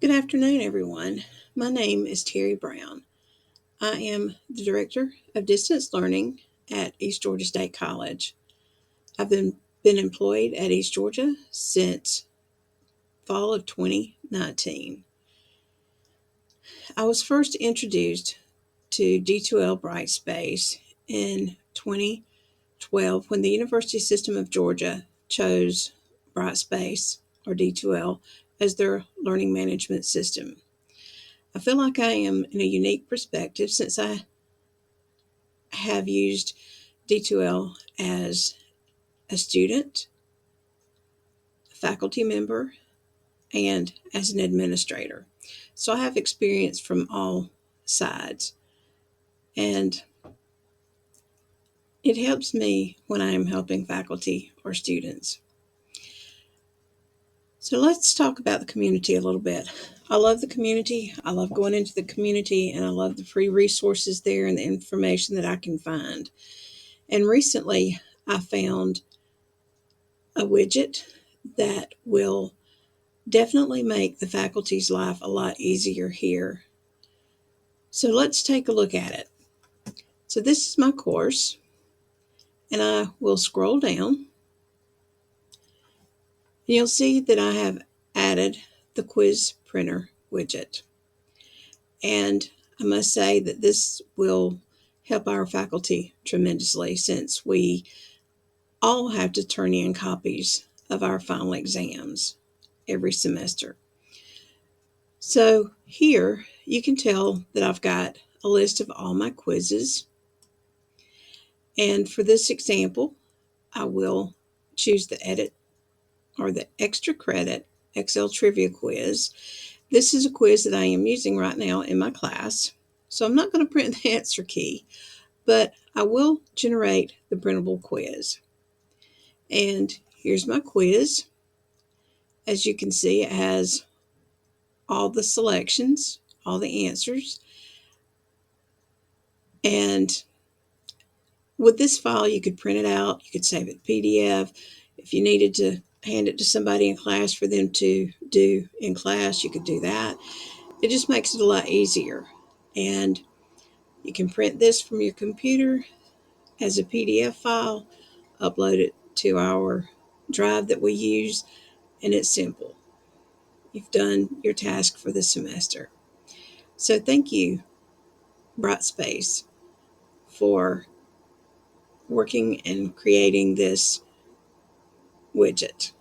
Good afternoon, everyone. My name is Terry Brown. I am the Director of Distance Learning at East Georgia State College. I've been employed at East Georgia since fall of 2019. I was first introduced to D2L Brightspace in 2012 when the University System of Georgia chose Brightspace or D2L as their learning management system. I feel like I am in a unique perspective since I have used D2L as a student, a faculty member, and as an administrator. So I have experience from all sides, and it helps me when I am helping faculty or students. So let's talk about the community a little bit. I love the community. I love going into the community, and I love the free resources there and the information that I can find. And recently, I found a widget that will definitely make the faculty's life a lot easier here. So let's take a look at it. So this is my course, and I will scroll down, and you'll see that I have added the quiz printer widget. And I must say that this will help our faculty tremendously since we all have to turn in copies of our final exams every semester. So here you can tell that I've got a list of all my quizzes. And for this example, I will choose the edit or the extra credit Excel trivia quiz. This is a quiz that I am using right now in my class. So I'm not going to print the answer key, but I will generate the printable quiz. And here's my quiz. As you can see, it has all the selections, all the answers. And with this file, you could print it out, you could save it PDF. If you needed to hand it to somebody in class for them to do in class, you could do that. It just makes it a lot easier. And you can print this from your computer as a PDF file, upload it to our drive that we use, and it's simple. You've done your task for the semester. So thank you, Brightspace, for working and creating this widget.